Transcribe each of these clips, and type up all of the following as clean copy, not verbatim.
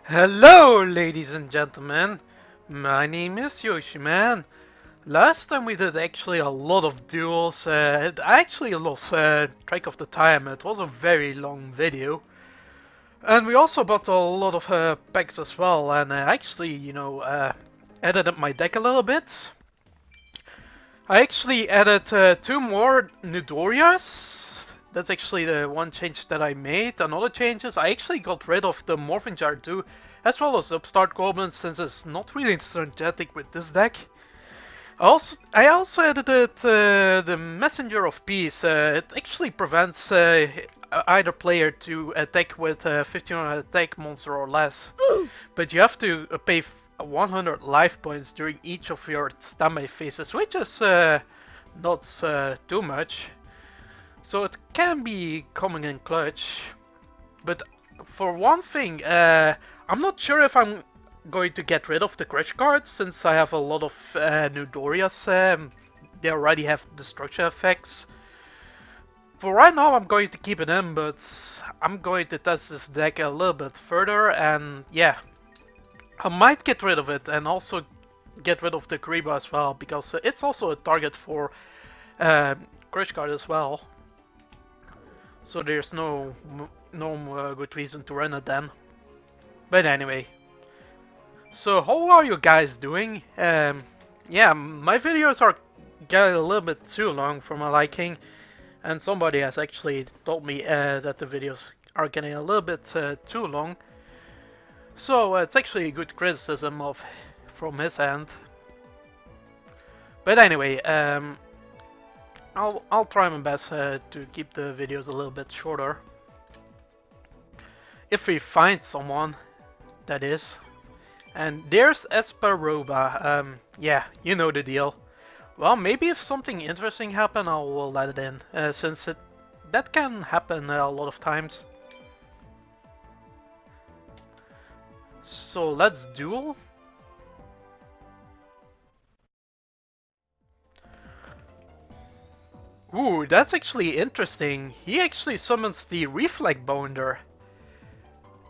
Hello, ladies and gentlemen. My name is Yoshiman. Last time we did actually a lot of duels. I actually lost track of the time. It was a very long video. And we also bought a lot of packs as well. And I actually, edited my deck a little bit. I actually added two more Newdorias. That's actually the one change that I made. Another change is I actually got rid of the Morphing Jar 2 as well as Upstart Goblins since it's not really synergetic with this deck. I also added the Messenger of Peace. It actually prevents either player to attack with 1500 attack monster or less. But you have to pay 100 life points during each of your standby phases, which is not too much. So it can be coming in clutch. But for one thing, I'm not sure if I'm going to get rid of the crush cards since I have a lot of Newdorias. They already have destruction effects. For right now, I'm going to keep it in, but I'm going to test this deck a little bit further, and yeah, I might get rid of it and also get rid of the Kariba as well, because it's also a target for crush card as well. So there's no good reason to run it then. But anyway, so how are you guys doing? Yeah, my videos are getting a little bit too long for my liking, and somebody has actually told me that the videos are getting a little bit too long. So it's actually a good criticism from his end. But anyway, I'll try my best to keep the videos a little bit shorter. If we find someone, that is. And there's Esperoba. Yeah, you know the deal. Well, maybe if something interesting happens, I will let it in, since that can happen a lot of times. So let's duel. Ooh, that's actually interesting. He actually summons the Reflect Bounder.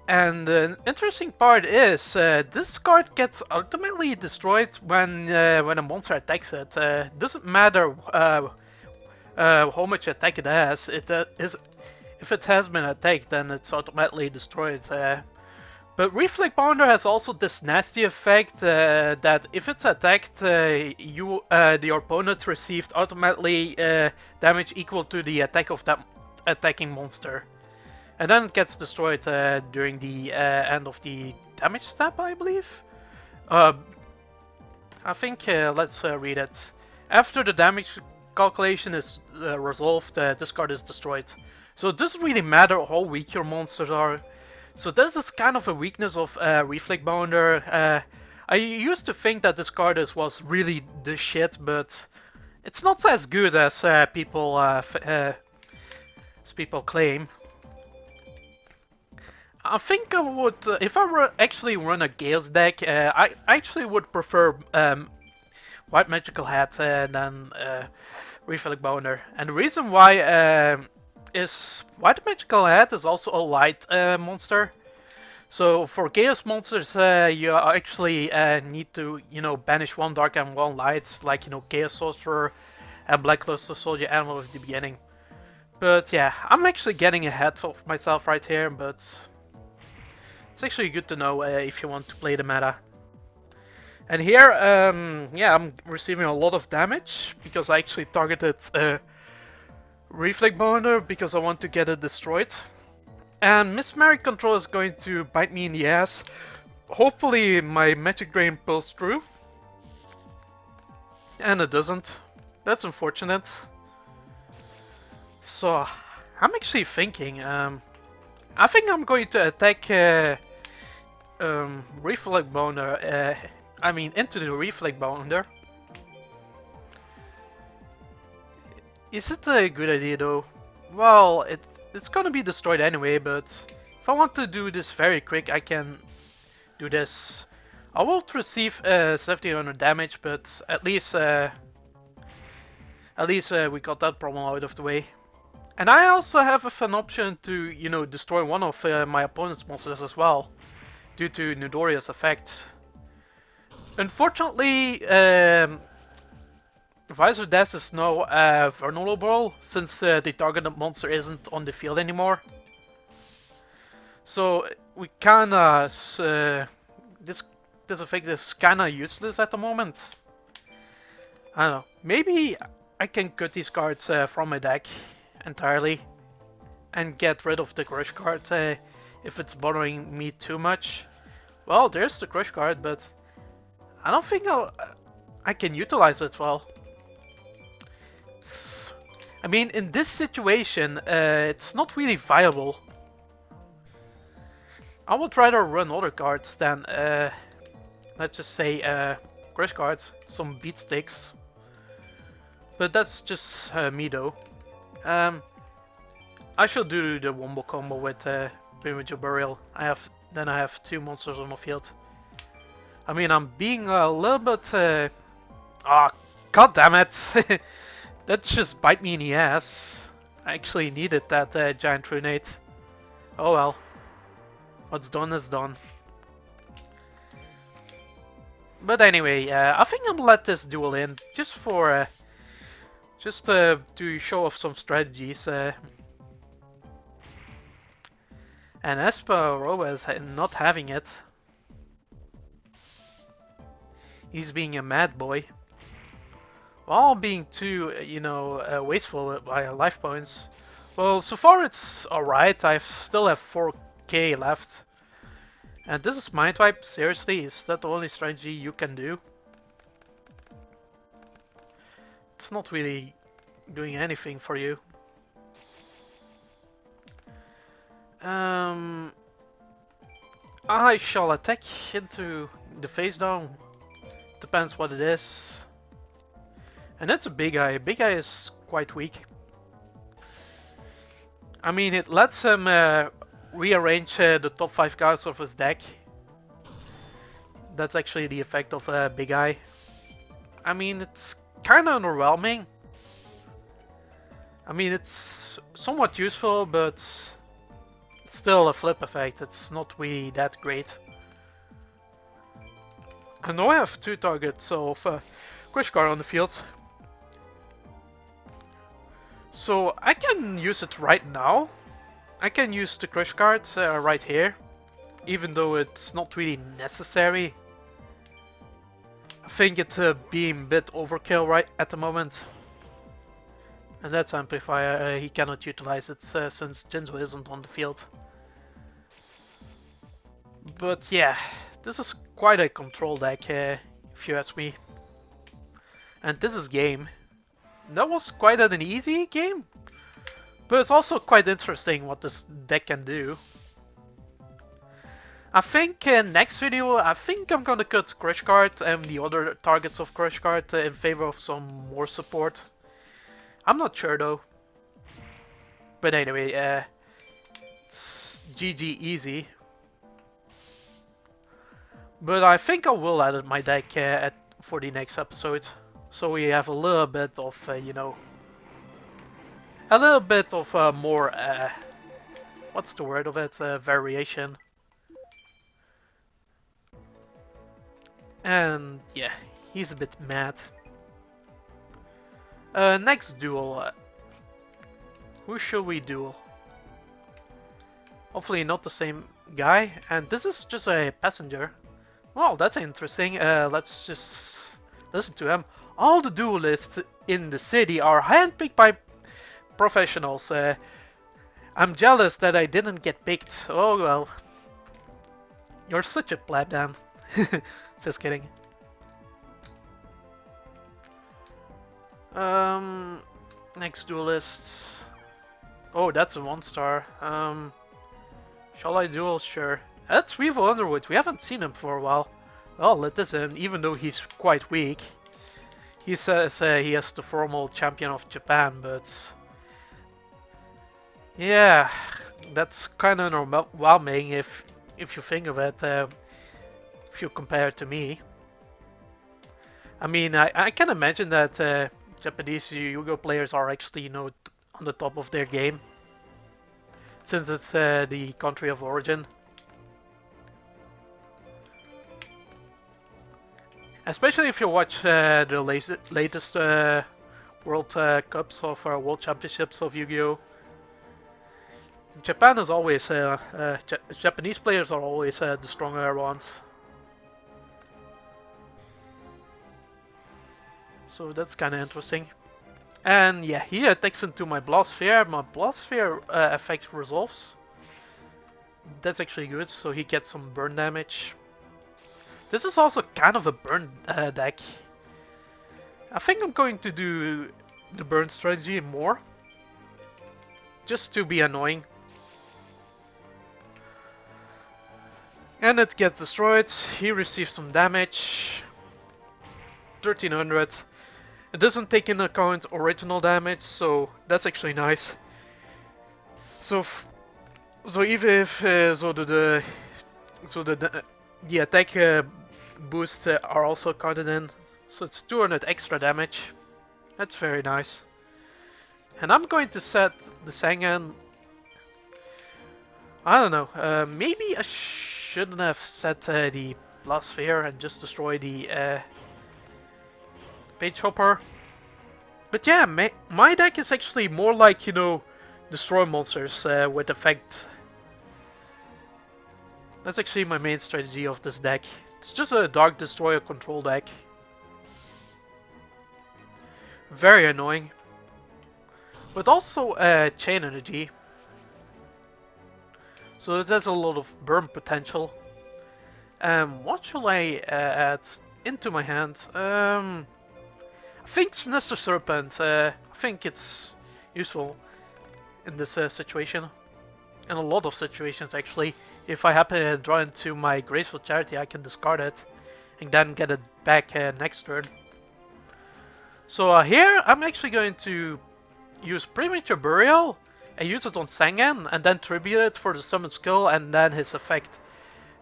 And the interesting part is, this card gets ultimately destroyed when a monster attacks it. Doesn't matter how much attack it has. If it has been attacked, then it's automatically destroyed. But Reflect Bounder has also this nasty effect that if it's attacked, the opponent received automatically damage equal to the attack of that attacking monster. And then it gets destroyed during the end of the damage step, I believe. I think, let's read it. After the damage calculation is resolved, this card is destroyed. So it doesn't really matter how weak your monsters are. So this is kind of a weakness of Reflect Bounder. I used to think that this card was really the shit, but it's not as good as people claim. I think I would, if I actually run a Gales deck, I actually would prefer White Magical Hat than Reflect Bounder. And the reason why is White Magical Hat is also a light monster. So for Chaos monsters, you actually need to, banish one Dark and one Light, like, Chaos Sorcerer and Blackluster Soldier Animal at the beginning. But yeah, I'm actually getting ahead of myself right here, but it's actually good to know if you want to play the meta. And here, yeah, I'm receiving a lot of damage because I actually targeted Reflect Bounder because I want to get it destroyed. And Mesmeric Control is going to bite me in the ass. Hopefully my Magic Drain pulls through. And it doesn't. That's unfortunate. So, I'm actually thinking, I think I'm going to attack Reflect Bounder, into the Reflect Bounder. Is it a good idea though? Well, it's gonna be destroyed anyway, but if I want to do this very quick, I can do this. I won't receive 1700 damage, but at least we got that problem out of the way. And I also have an option to, destroy one of my opponent's monsters as well. due to Newdoria's effect. Unfortunately, Visor Death is now vulnerable since the targeted monster isn't on the field anymore. So we kinda this effect is kinda useless at the moment. I don't know. Maybe I can cut these cards from my deck entirely and get rid of the crush card if it's bothering me too much. Well, there's the crush card, but I don't think I can utilize it well. I mean, in this situation, it's not really viable. I would rather run other cards than, let's just say, crush cards, some beat sticks. But that's just me though. I should do the wombo combo with Premature Burial. Then I have 2 monsters on the field. I mean, I'm being a little bit. God damn it! That just bite me in the ass. I actually needed that giant Runate. Oh well. What's done is done. But anyway, I think I'm gonna let this duel in just for to show off some strategies. And Espa is not having it. He's being a mad boy. While being too, wasteful with my life points. Well, so far it's alright. I still have 4k left. And this is Mind Wipe? Seriously? Is that the only strategy you can do? It's not really doing anything for you. I shall attack into the face down. Depends what it is. And that's a big eye. Big eye is quite weak. I mean, it lets him rearrange the top 5 cards of his deck. That's actually the effect of Big Eye. I mean, it's kind of underwhelming. I mean, it's somewhat useful, but still a flip effect. It's not really that great. I know I have 2 targets of Crush Card on the field. So I can use it right now. I can use the Crush card right here, even though it's not really necessary. I think it's being a bit overkill right at the moment. And that's Amplifier, he cannot utilize it since Jinzo isn't on the field. But yeah, this is quite a control deck if you ask me. And this is game. That was quite an easy game. But it's also quite interesting what this deck can do. I think next video, I think I'm gonna cut Crush Card and the other targets of Crush Card in favor of some more support. I'm not sure though. But anyway, it's GG easy. But I think I will edit my deck for the next episode. So we have a little bit of, a little bit of more, what's the word of it, variation. And yeah, he's a bit mad. Next duel. Who should we duel? Hopefully not the same guy. And this is just a passenger. Well, that's interesting. Let's just listen to him. All the duelists in the city are handpicked by professionals. I'm jealous that I didn't get picked. Oh well. You're such a pleb, Dan. Just kidding. Next duelist. Oh, that's a 1-star. Shall I duel? Sure. That's Weevil Underwood. We haven't seen him for a while. Well, let this in, even though he's quite weak. He says he has the formal champion of Japan, but yeah, that's kind of underwhelming if you think of it. If you compare it to me, I mean, I can imagine that Japanese Yu-Gi-Oh players are actually, on the top of their game, since it's the country of origin. Especially if you watch the latest World Cups of World Championships of Yu-Gi-Oh! Japan is always Japanese players are always the stronger ones. So that's kind of interesting. And yeah, he attacks into my Blast Sphere. My Blast Sphere effect resolves. That's actually good, so he gets some burn damage. This is also kind of a burn deck. I think I'm going to do the burn strategy more. Just to be annoying. And it gets destroyed. He receives some damage. 1300. It doesn't take into account original damage, so that's actually nice. So even if the attack boosts are also counted in, so it's 200 extra damage. That's very nice. And I'm going to set the Sangan. I don't know. Maybe I shouldn't have set the Blast Sphere and just destroy the Page Hopper. But yeah, my deck is actually more like, you know, destroy monsters with effect. That's actually my main strategy of this deck. It's just a Dark Destroyer control deck. Very annoying. But also Chain Energy. So it has a lot of burn potential. What shall I add into my hand? I think Sinister Serpent. I think it's useful in this situation. In a lot of situations, actually. If I happen to draw into my Graceful Charity, I can discard it and then get it back next turn. So here, I'm actually going to use Premature Burial and use it on Sangan, and then tribute it for the summon skill, and then his effect,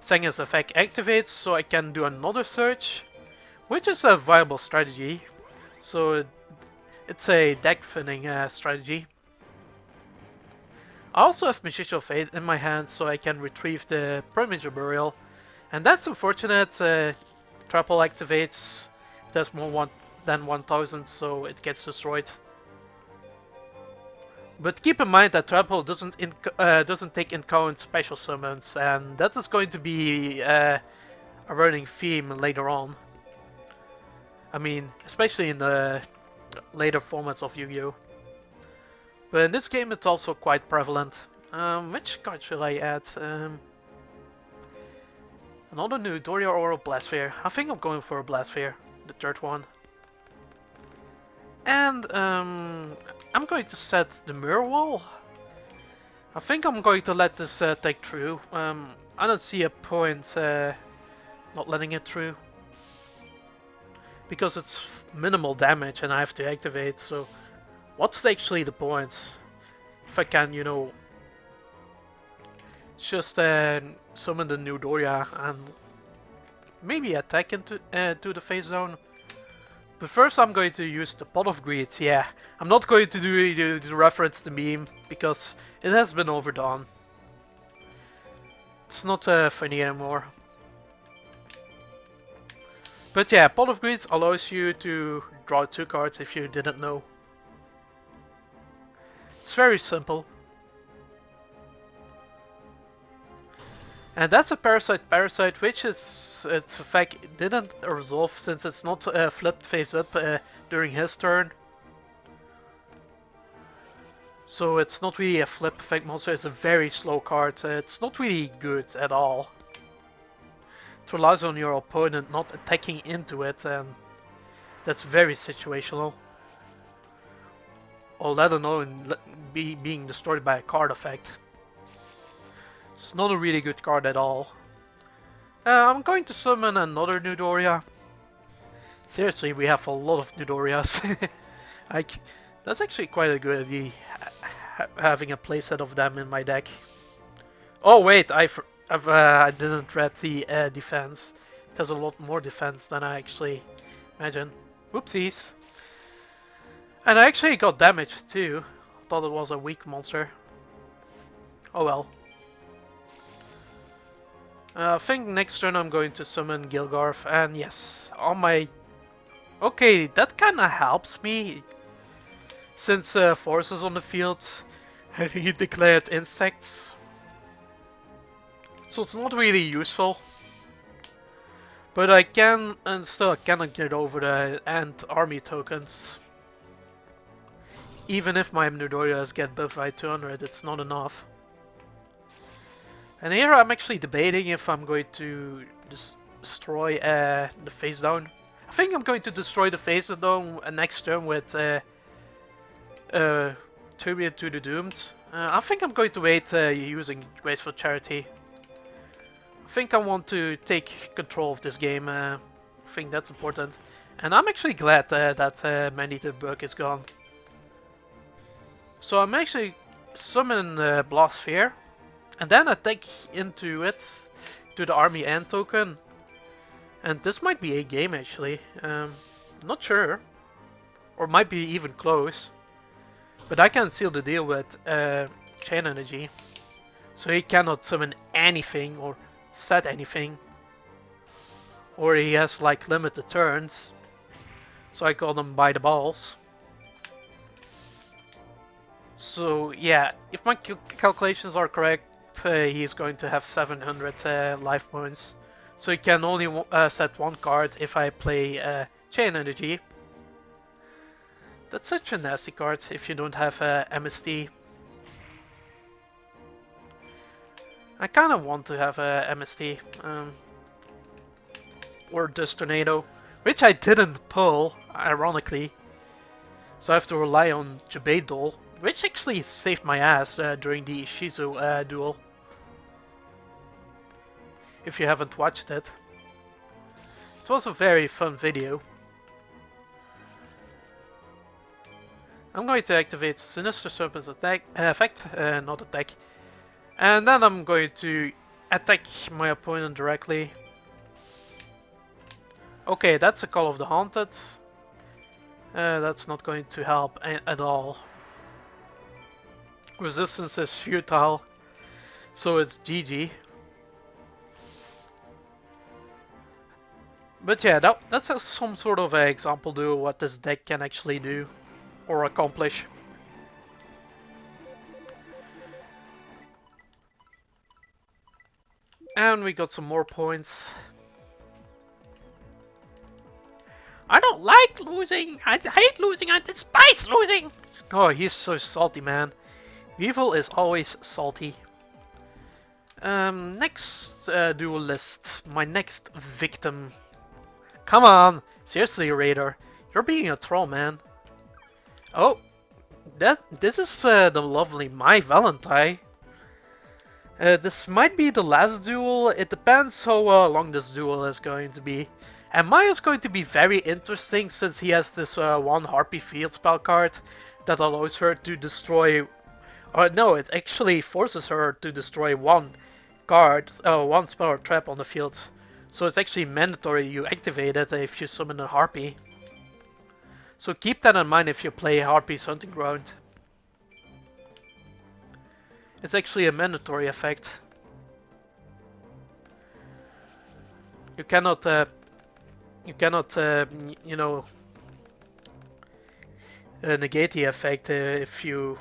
Sangan's effect activates, so I can do another search, which is a viable strategy. So it's a deck thinning strategy. I also have Magician of Fate in my hand, so I can retrieve the Premature Burial, and that's unfortunate. Triple activates, it has more than 1000, so it gets destroyed. But keep in mind that Triple doesn't take into account special summons, and that is going to be a running theme later on. I mean, especially in the later formats of Yu-Gi-Oh! But in this game it's also quite prevalent. Which card should I add? Another Newdoria or a Blast Sphere? I think I'm going for a Blast Sphere, the third one. And I'm going to set the Mirror Wall. I think I'm going to let this take through. I don't see a point not letting it through. Because it's minimal damage and I have to activate, so what's actually the point? If I can, you know, just summon the Newdoria and maybe attack into to the face zone. But first I'm going to use the Pot of Greed. Yeah, I'm not going to do the reference to meme because it has been overdone. It's not funny anymore. But yeah, Pot of Greed allows you to draw 2 cards if you didn't know. It's very simple. And that's a Parasite, which is its effect didn't resolve since it's not flipped face up during his turn. So it's not really a flip effect monster, it's a very slow card. It's not really good at all. It relies on your opponent not attacking into it, and that's very situational. Or let alone being destroyed by a card effect. It's not a really good card at all. I'm going to summon another Newdoria. Seriously, we have a lot of Newdorias. That's actually quite a good idea, having a playset of them in my deck. Oh wait, I didn't read the defense. It has a lot more defense than I actually imagine. Whoopsies. And I actually got damaged too. I thought it was a weak monster. Oh well. I think next turn I'm going to summon Gilgarth, and yes, on my... Okay, that kinda helps me, since Force is on the field, and he declared insects. So it's not really useful. But I can, and still I cannot get over the Ant army tokens. Even if my Newdorias get buffed by 200, it's not enough. And here I'm actually debating if I'm going to destroy the face down. I think I'm going to destroy the face down next turn with Tribute to the Doomed. I think I'm going to wait using Graceful Charity. I think I want to take control of this game. I think that's important. And I'm actually glad that Mandy Bug is gone. So I'm actually summon Blast Sphere, and then attack into it, to the army end token. And this might be a game actually, not sure. Or might be even close. But I can seal the deal with Chain Energy. So he cannot summon anything or set anything. Or he has like limited turns. So I got him by the balls. So yeah, if my calculations are correct, he's going to have 700 life points. So he can only set one card if I play Chain Energy. That's such a nasty card if you don't have MST. I kind of want to have MST. Or Dust Tornado, which I didn't pull, ironically. So I have to rely on Troubadour, which actually saved my ass during the Shizu duel. If you haven't watched it. It was a very fun video. I'm going to activate Sinister Serpent's attack, effect, not attack. And then I'm going to attack my opponent directly. Okay, that's a Call of the Haunted. That's not going to help at all. Resistance is futile, so it's GG. But yeah, that's some sort of an example to what this deck can actually do or accomplish. And we got some more points. I don't like losing. I hate losing. I despise losing. Oh, he's so salty, man. Evil is always salty. Next duelist. My next victim. Come on. Seriously, Raider. You're being a troll, man. Oh. This is the lovely My Valentine. This might be the last duel. It depends how long this duel is going to be. And Maya is going to be very interesting since he has this one Harpy Field spell card that allows her to destroy... no, it actually forces her to destroy one card, one spell or trap on the field. So it's actually mandatory you activate it if you summon a Harpy. So keep that in mind if you play Harpy's Hunting Ground. It's actually a mandatory effect. You cannot, you know, negate the effect if you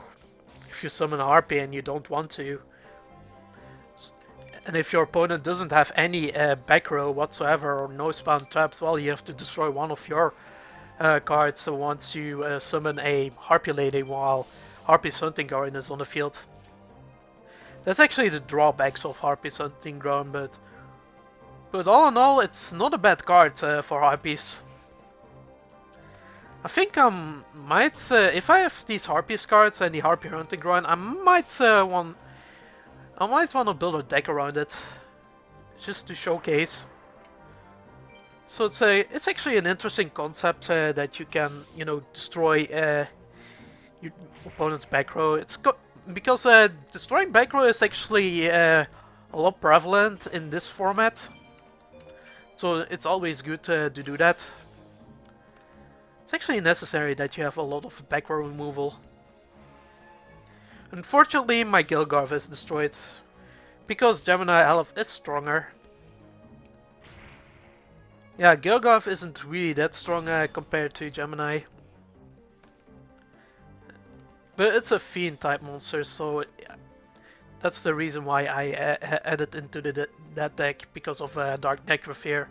summon a Harpy and you don't want to. And if your opponent doesn't have any back row whatsoever or no spawn traps, well, you have to destroy one of your cards once you summon a Harpy Lady while Harpy's Hunting Ground is on the field. That's actually the drawbacks of Harpy's Hunting Ground, but all in all, it's not a bad card for Harpies. I think I might, if I have these Harpies cards and the Harpy Hunting Ground, I might want to build a deck around it, just to showcase. So it's actually an interesting concept that you can, you know, destroy your opponent's back row. Because destroying back row is actually a lot prevalent in this format. So it's always good to do that. It's actually necessary that you have a lot of back row removal. Unfortunately, my Gilgarth is destroyed because Gemini Elf is stronger. Yeah, Gilgoth isn't really that strong compared to Gemini. But it's a Fiend type monster, so that's the reason why I added into that deck, because of Dark Necrosphere.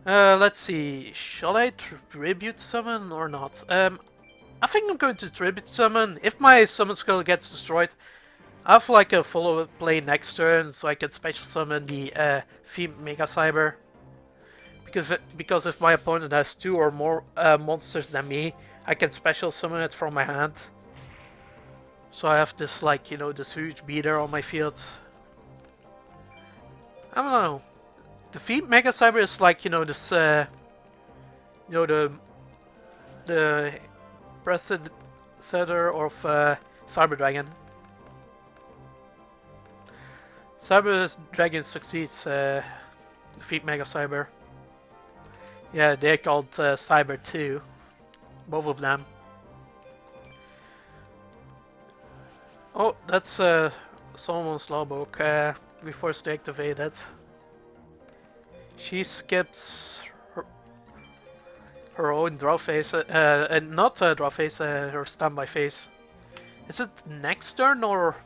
Let's see, shall I Tribute Summon or not? I think I'm going to Tribute Summon. If my Summon Skill gets destroyed, I have like a follow play next turn, so I can Special Summon the Fiend Mega Cyber. Because if my opponent has 2 or more monsters than me, I can Special Summon it from my hand. So I have this, like, you know, this huge beater on my field. I don't know. The Fiend Mega Cyber is like, you know, this, you know, the predecessor of Cyber Dragon. Cyber Dragon succeeds the Fiend Mega Cyber. Yeah, they're called Cyber 2. Both of them. Oh, that's Solomon's Lawbook. We forced to activate it. She skips her own draw phase, and not draw phase, her standby phase. Is it next turn or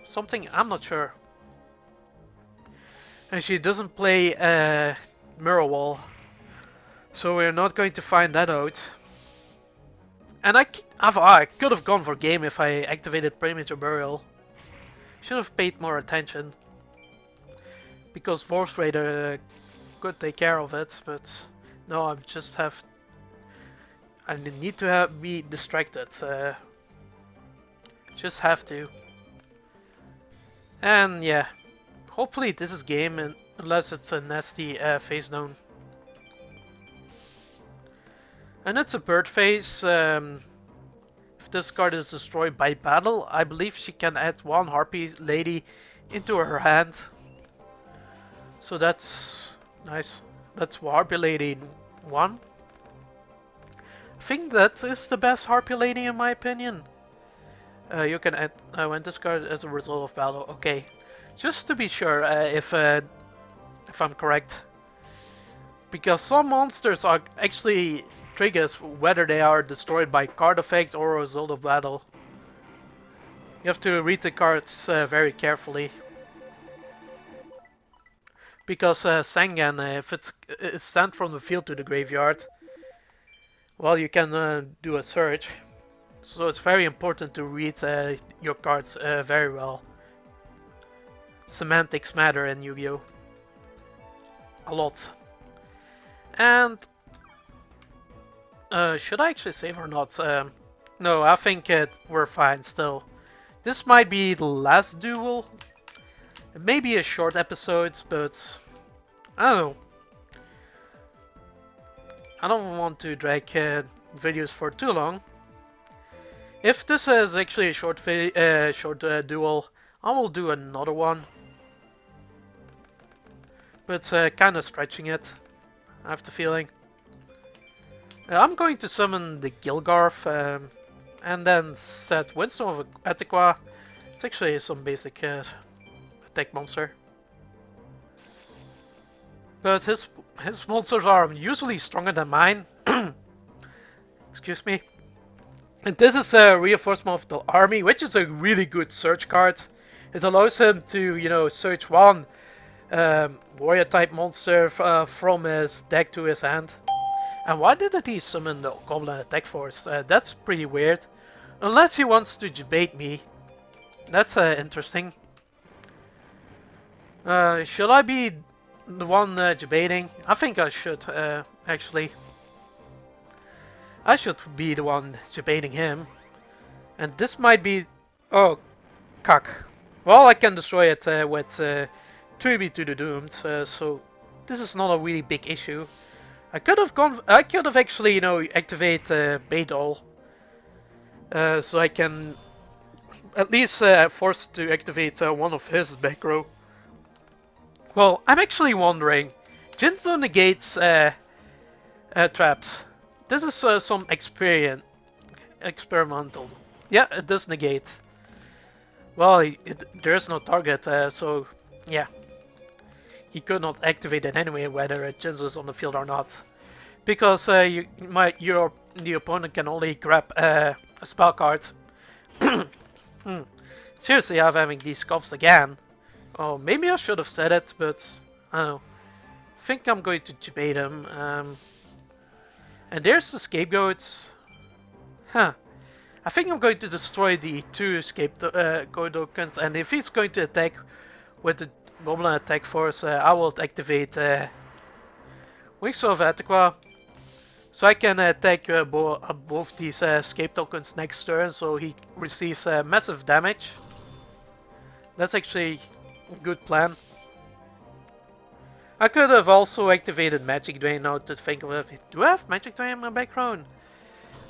something? I'm not sure. And she doesn't play Mirror Wall, so we're not going to find that out. And I could have gone for game if I activated Premature Burial. Should have paid more attention, because Force Raider could take care of it, but no, I just have. I need to be distracted. Just have to. And yeah, hopefully this is game, unless it's a nasty face down. And it's a bird phase. If this card is destroyed by battle, I believe she can add 1 Harpy Lady into her hand. So that's nice. That's Harpy Lady 1. I think that is the best Harpy Lady in my opinion. You can add when this card as a result of battle. Okay, just to be sure if I'm correct. Because some monsters are actually triggers whether they are destroyed by card effect or a result of battle. You have to read the cards very carefully. Because Sangan, if it's sent from the field to the graveyard, well, you can do a search. So it's very important to read your cards very well. Semantics matter in Yu-Gi-Oh! A lot. And should I actually save or not? No, I think we're fine still. This might be the last duel. It may be a short episode, but I don't know. I don't want to drag videos for too long. If this is actually a short duel, I will do another one. But kind of stretching it, I have the feeling. I'm going to summon the Gilgarth and then set Winston of Attiqua. It's actually some basic attack monster. But his monsters are usually stronger than mine. Excuse me. And this is a reinforcement of the army, which is a really good search card. It allows him to, you know, search 1 warrior type monster from his deck to his hand. And why didn't he summon the Goblin Attack Force? That's pretty weird. Unless he wants to debate me. That's interesting. Should I be the one debating? I think I should, actually. I should be the one debating him. And this might be... Oh, cuck. Well, I can destroy it with Tribute to the Doomed, so this is not a really big issue. I could have actually, you know, activate Beidol. So I can at least force to activate one of his back row. Well, I'm actually wondering, Jinzo negates traps. This is some experimental. Yeah, it does negate. Well, there is no target, so yeah. he could not activate it anyway, whether Jinzo is on the field or not, because the opponent can only grab a spell card. Seriously, I'm having these coughs again. Oh, maybe I should have said it, but I don't know. I think I'm going to debate him. And there's the scapegoat. Huh. I think I'm going to destroy the two scapegoat tokens, and if he's going to attack with the Goblin Attack Force, I will activate Wings of Ataqua, so I can attack both these scape tokens next turn, so he receives massive damage. That's actually a good plan. I could have also activated Magic Drain now to think of it. Do I have Magic Drain in my background?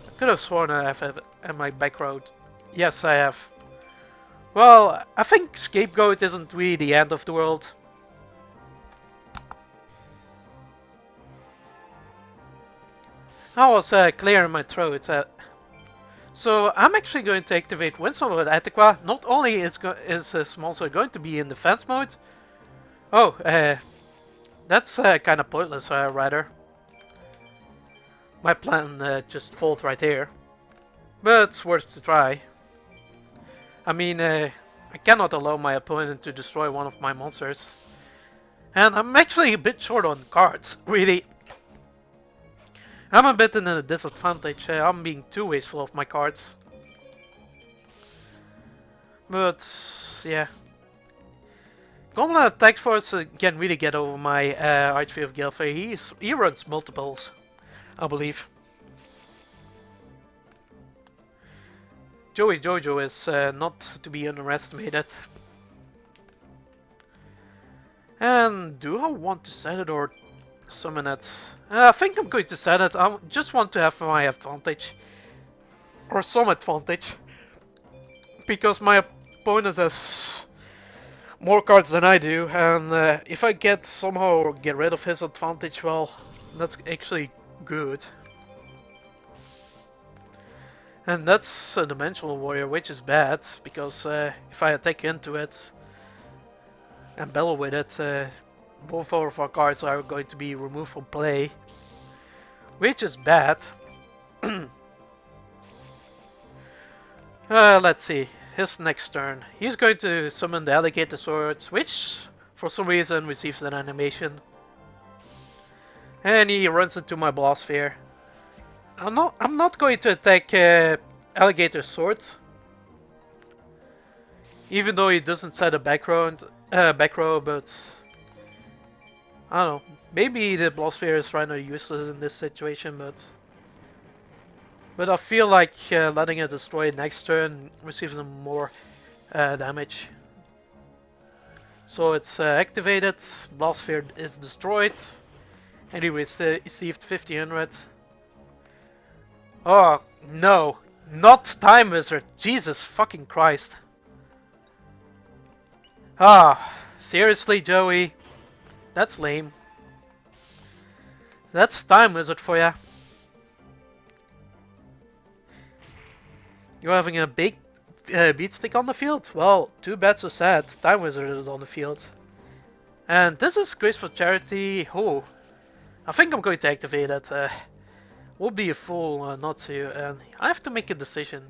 I could have sworn I have it in my background. Yes, I have. Well, I think Scapegoat isn't really the end of the world. I was clearing my throat. So I'm actually going to activate Windstorm with Ataqua. Not only is his monster going to be in defense mode. Oh, that's kind of pointless, rather. My plan just failed right here. But it's worth to try. I mean, I cannot allow my opponent to destroy one of my monsters. And I'm actually a bit short on cards, really. I'm a bit in a disadvantage. I'm being too wasteful of my cards. But, yeah. Goblin Attack Force can really get over my Archway of Gilfey. He runs multiples, I believe. Joey Jojo is not to be underestimated. And do I want to set it or summon it? I think I'm going to set it. I just want to have my advantage. Or some advantage. Because my opponent has more cards than I do. And if I get somehow get rid of his advantage, well, that's actually good. And that's a Dimensional Warrior, which is bad, because if I attack into it and battle with it, both of our cards are going to be removed from play, which is bad. Let's see, his next turn. He's going to summon the Alligator Swords, which for some reason receives an animation. And he runs into my Blast Sphere. I'm not going to attack Alligator Swords, even though he doesn't set a back row, but I don't know. Maybe the Blast Sphere is kind of useless in this situation, but I feel like letting it destroy next turn receives more damage. So it's activated. Blast Sphere is destroyed, and he received 1500. Oh, no. Not Time Wizard. Jesus fucking Christ. Ah, seriously, Joey? That's lame. That's Time Wizard for ya. You're having a big beat stick on the field? Well, too bad so sad. Time Wizard is on the field. And this is Graceful Charity. Oh, I think I'm going to activate it. Would be a fool not to, and I have to make a decision.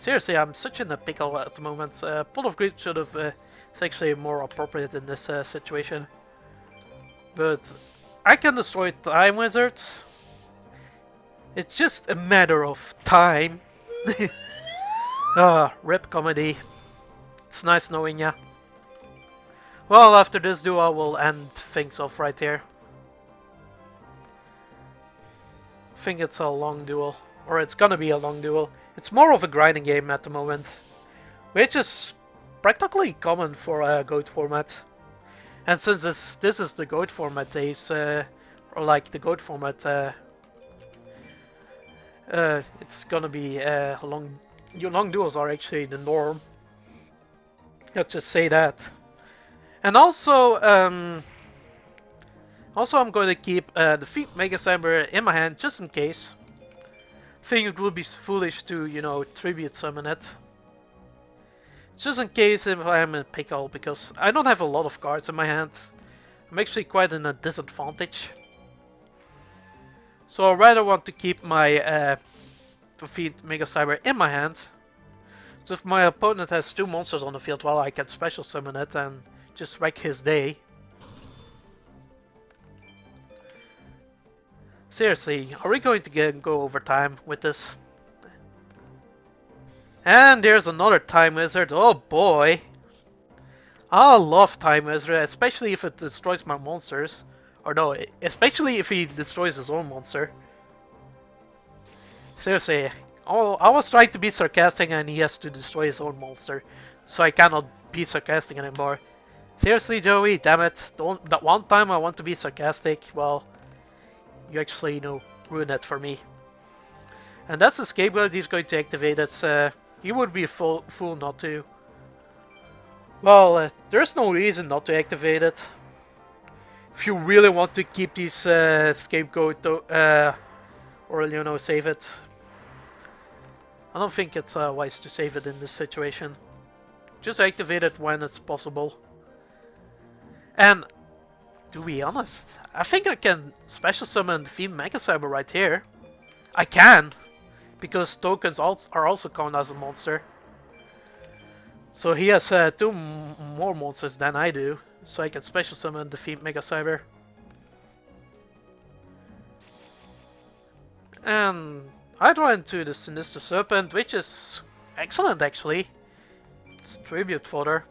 Seriously, I'm such in a pickle at the moment. Pot of Greed should have is actually more appropriate in this situation. But I can destroy Time Wizard. It's just a matter of time. Rip comedy. It's nice knowing ya. Well, after this duel, I will end things off right here. I think it's a long duel, or it's gonna be a long duel. It's more of a grinding game at the moment, which is practically common for a GOAT format. And since this is the GOAT format days, or like the GOAT format, it's gonna be long duels are actually the norm. Let's just say that. And also, I'm going to keep the Feet Mega Cyber in my hand just in case. I think it would be foolish to, you know, tribute summon it. Just in case if I'm in a pickle, because I don't have a lot of cards in my hand. I'm actually quite in a disadvantage. So I rather want to keep my defeat Mega Cyber in my hand. So if my opponent has 2 monsters on the field, well, I can special summon it and just wreck his day. Seriously, are we going to go over time with this? And there's another Time Wizard. Oh boy. I love Time Wizard, especially if it destroys my monsters. Or no, especially if he destroys his own monster. Seriously, I was trying to be sarcastic and he has to destroy his own monster. So I cannot be sarcastic anymore. Seriously, Joey, damn it. That one time I want to be sarcastic, well, you actually, ruined it for me. And that's the scapegoat, he's going to activate it. He would be a fool not to. Well, there's no reason not to activate it. If you really want to keep these scapegoat, or save it. I don't think it's wise to save it in this situation. Just activate it when it's possible. And to be honest, I think I can special summon the Mega Cyber right here. I can, because tokens are also counted as a monster. So he has 2 more monsters than I do, so I can special summon the Mega Cyber. And I draw into the Sinister Serpent, which is excellent actually. It's tribute fodder.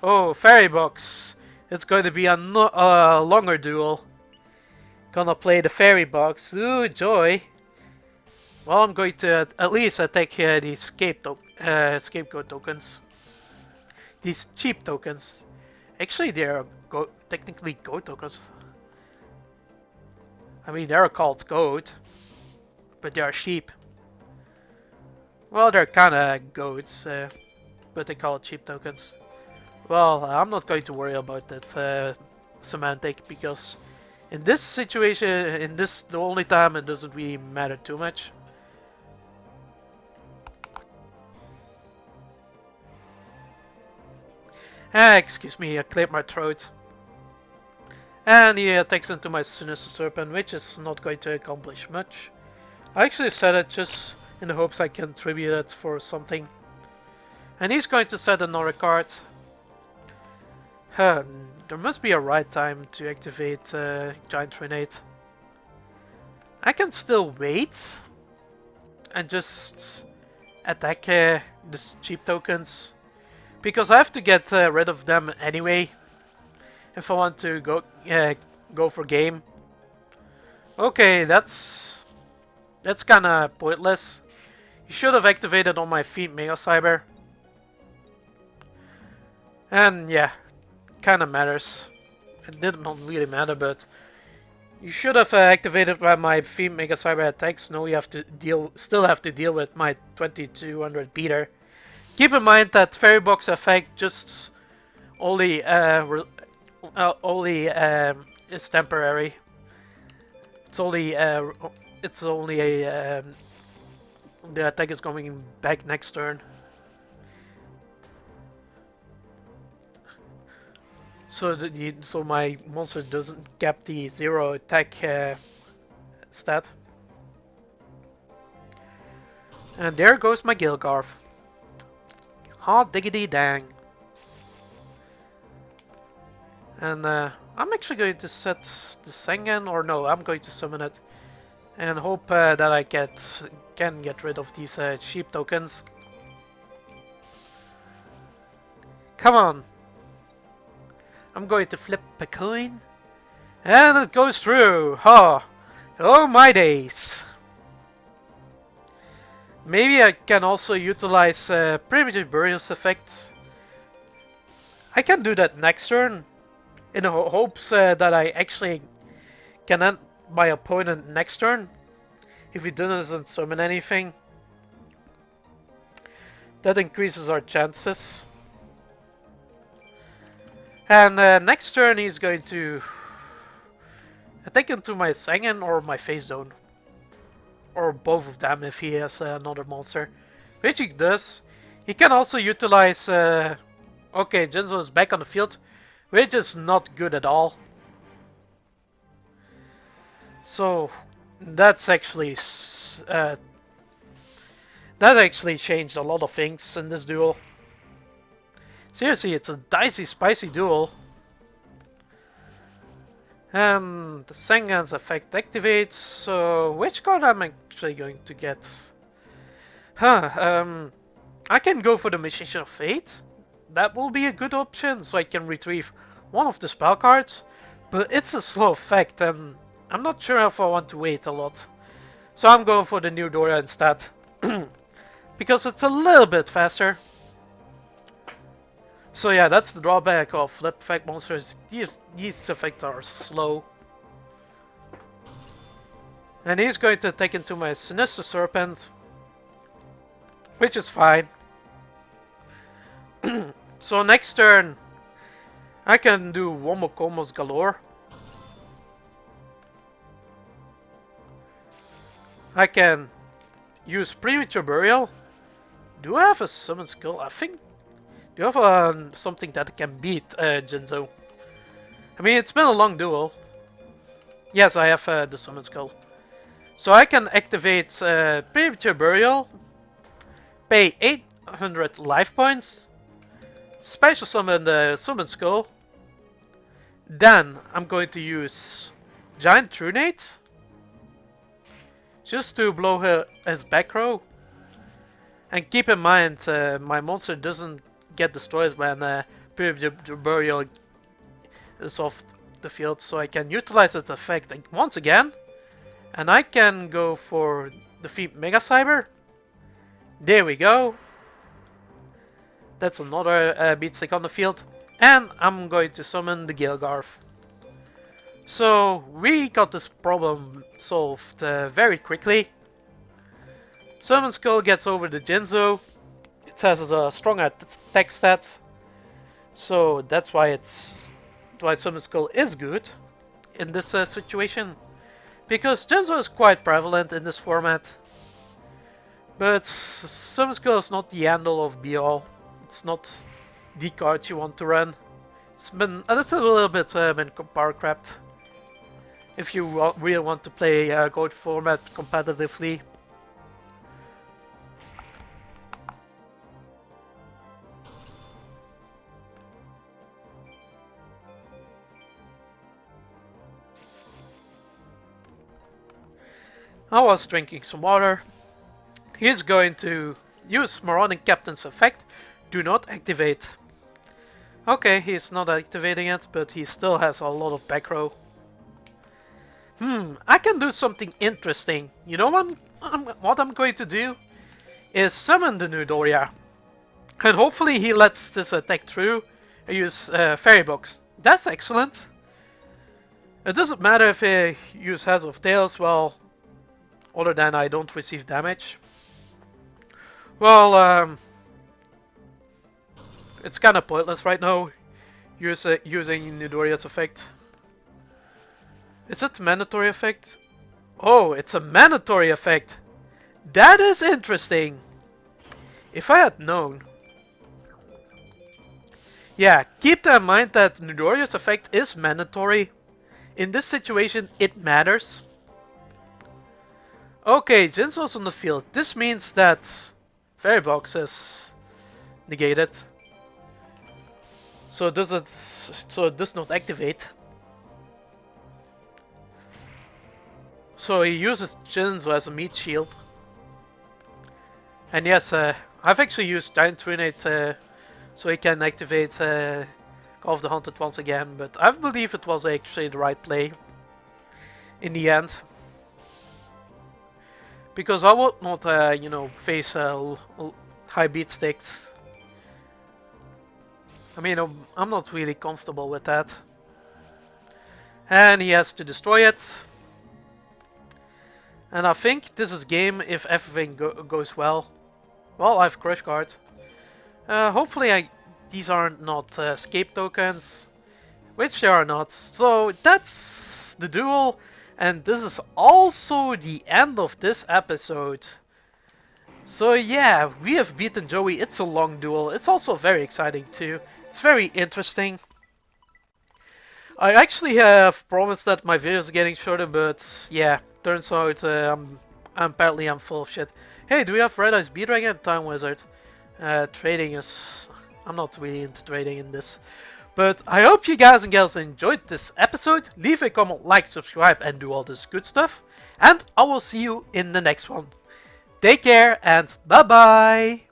Oh, Fairy Box. It's going to be a longer duel. Gonna play the Fairy Box. Ooh, joy. Well, I'm going to at least take these scapegoat tokens. These cheap tokens. Actually, they are technically goat tokens. I mean, they're called goat, but they are sheep. Well, they're kinda goats, but they call it cheap tokens. Well, I'm not going to worry about that semantic, because in this situation, the only time, it doesn't really matter too much. Excuse me, I cleared my throat. And he attacks into my Sinister Serpent, which is not going to accomplish much. I actually set it just in the hopes I can tribute it for something. And he's going to set another card. There must be a right time to activate Giant Grenade. I can still wait and just attack these cheap tokens, because I have to get rid of them anyway if I want to go for game. Okay, that's kind of pointless. You should have activated on my Mega Cyber. And yeah, kind of matters. It did not really matter, but you should have activated when my Mega Cyber attacks. No, you have to still have to deal with my 2200 beater. Keep in mind that Fairy Box effect just only is temporary. It's only a the attack is going back next turn. So my monster doesn't get the 0 attack stat. And there goes my Gilgarth. Hot diggity dang. And I'm actually going to set the Sengen, or no, I'm going to summon it. And hope that I can get rid of these sheep tokens. Come on. I'm going to flip a coin. And it goes through. Ha! Oh my days. Maybe I can also utilize Primitive Burial's effect. I can do that next turn, in hopes that I actually can end my opponent next turn, if he doesn't summon anything. That increases our chances. And next turn he's going to attack into my Sengen or my Face Zone. Or both of them if he has another monster. Which he does. He can also utilize... okay, Jinzo is back on the field. which is not good at all. So that's actually that actually changed a lot of things in this duel. Seriously, it's a dicey, spicy duel. And the Sengan's effect activates, so which card I'm actually going to get? I can go for the Magician of Fate. That will be a good option, so I can retrieve one of the spell cards. But it's a slow effect, and I'm not sure if I want to wait a lot. So I'm going for the Newdoria instead. Because it's a little bit faster. So yeah, that's the drawback of flip effect monsters. These effects are slow. And he's going to take into my Sinister Serpent, which is fine. So next turn, I can do Womokomos galore. I can use Premature Burial. Do I have a Summon Skull? I think. Do you have something that can beat Jinzo? I mean, it's been a long duel. Yes, I have the Summon Skull. So I can activate Premature Burial, pay 800 life points, special summon the Summon Skull. Then I'm going to use Giant Trunate just to blow his back row. And keep in mind, my monster doesn't get destroyed when Premature Burial is off the field, so I can utilize its effect once again. And I can go for defeat Mega Cyber. There we go. That's another beatstick on the field. And I'm going to summon the Gilgarth. So we got this problem solved very quickly. Summon Skull gets over the Jinzo. It has a strong attack stat. So that's why Summon Skull is good in this situation. Because Jinzo is quite prevalent in this format. But Summon Skull is not the end all of be all. It's not the card you want to run. It's been a little bit been power crapped. If you really want to play Gold format competitively. I was drinking some water. He's going to use Marauding Captain's effect. Do not activate. Okay, he's not activating it, but he still has a lot of back row. I can do something interesting. You know what I'm going to do? Is summon the Newdoria. And hopefully he lets this attack through and use Fairy Box. That's excellent. It doesn't matter if I use Heads or Tails, well, other than I don't receive damage. Well, it's kind of pointless right now using Newdoria's effect. Is it a mandatory effect? Oh, it's a mandatory effect. That is interesting. If I had known. Yeah, keep that in mind that Newdoria's effect is mandatory. In this situation, it matters. Okay, Jinzo's on the field. This means that Fairy Box is negated. So it does not activate. So he uses Jinzo as a meat shield. And yes, I've actually used Giant Trunate so he can activate Call of the Haunted once again, but I believe it was actually the right play in the end. Because I would not, face high beat sticks. I mean, I'm not really comfortable with that. And he has to destroy it. And I think this is game if everything goes well. Well, I have Crush Guard. Hopefully these are not escape tokens. Which they are not. So that's the duel. And this is also the end of this episode. So yeah, we have beaten Joey. It's a long duel. It's also very exciting too. It's very interesting. I actually have promised that my videos are getting shorter, but yeah, turns out apparently I'm full of shit. Hey, do we have Red Eyes Beat Dragon? Time Wizard. Trading is... I'm not really into trading in this. But I hope you guys and gals enjoyed this episode. Leave a comment, like, subscribe, and do all this good stuff. And I will see you in the next one. Take care and bye bye!